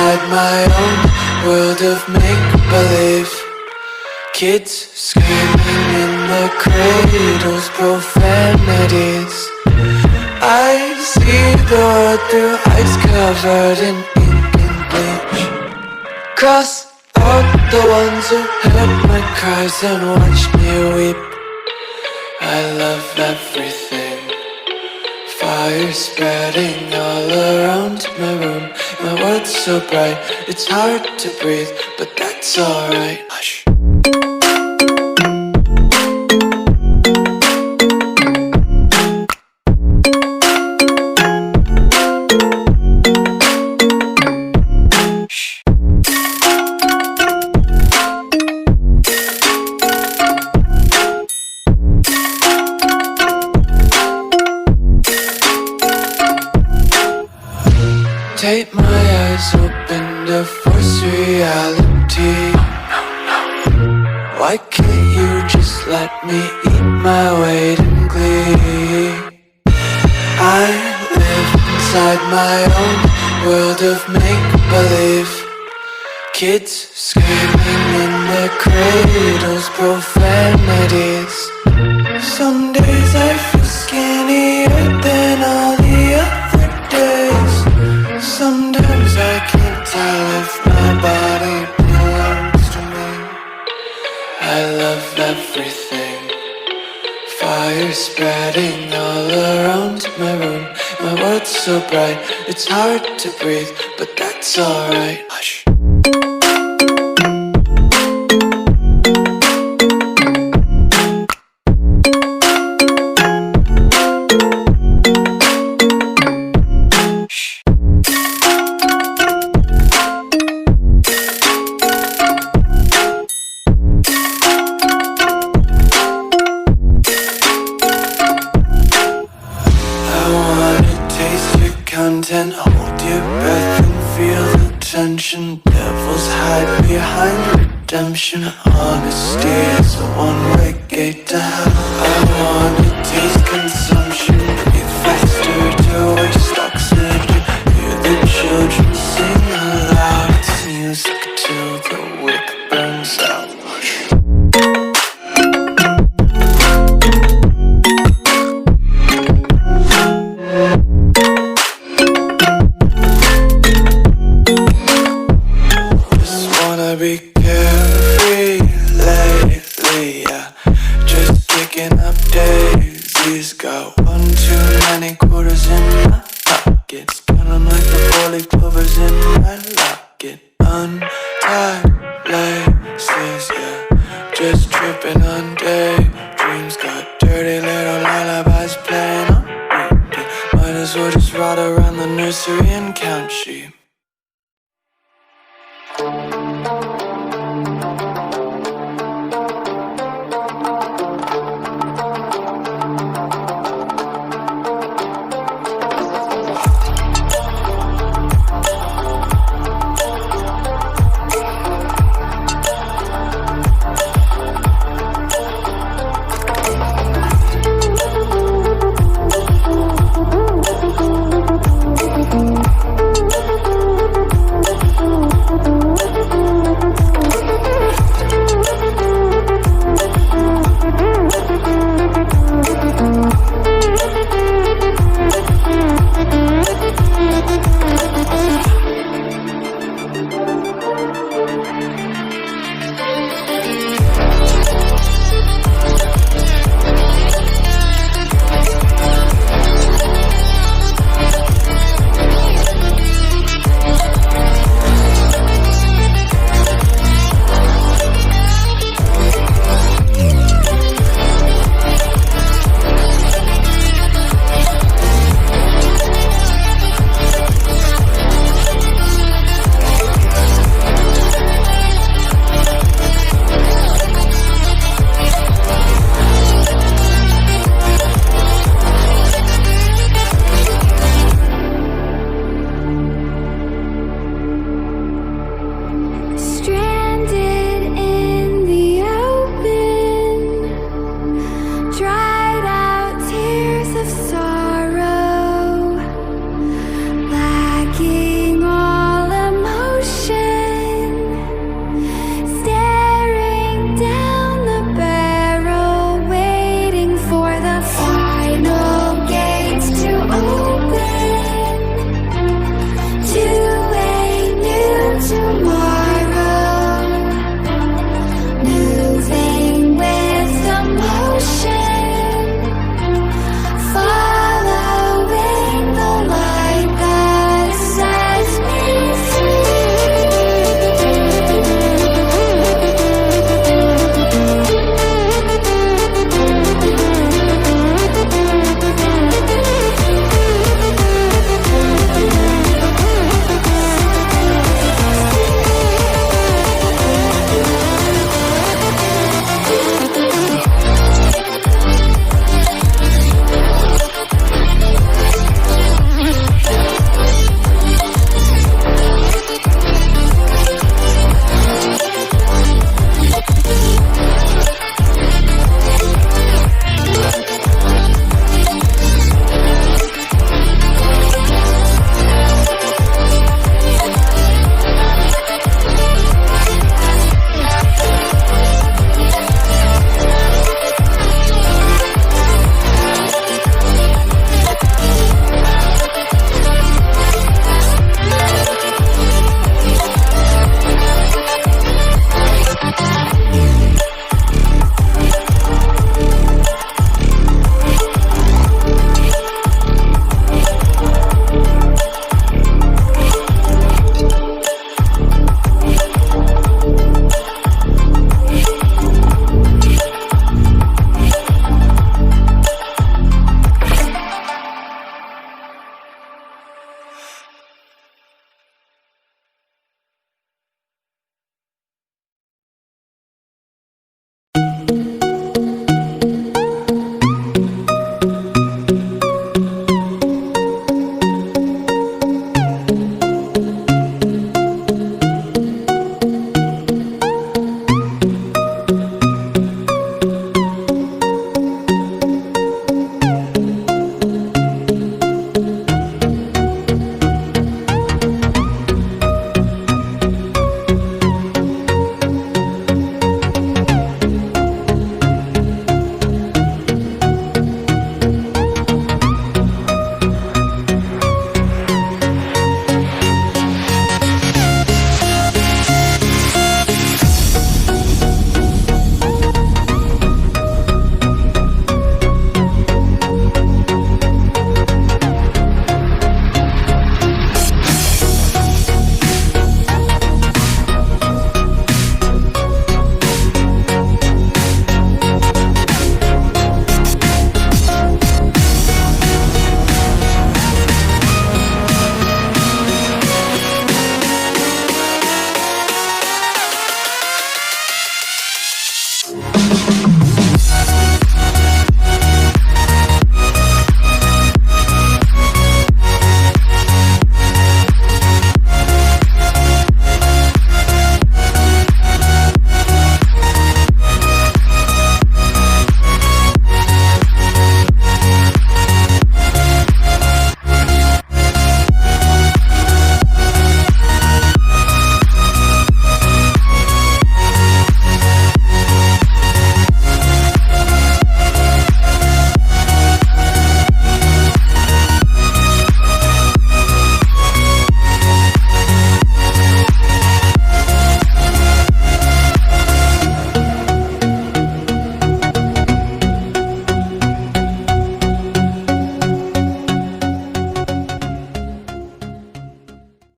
inside my own world of make-believe. Kids screaming in the cradles, profanities. I see the world through eyes covered in ink and bleach. Cross out the ones who heard my cries and watched me weep. I love everything. Fire spreading all around my room. My world's so bright, it's hard to breathe, but that's alright. Hush. Take my eyes open to force reality. Why can't you just let me eat my weight in glee? I live inside my own world of make-believe. Kids screaming in their cradles, profanities. Some days I feel skinnier than all the other days. Sometimes I can't tell if my body belongs to me. I love everything. Fire spreading all around my room. My world's so bright, it's hard to breathe, but that's alright. Hush. Content, hold your breath and feel the tension. Devils hide behind redemption. Honesty is a one-way gate to hell. I wanna taste consumption. Breathe faster to waste oxygen. Hear the children sing aloud. It's music till the wick burns out. Be carefree lately, yeah. Just kicking up daisies. Got one too many quarters in my pockets. Count 'em like the 4-leaf clovers in my locket. Untied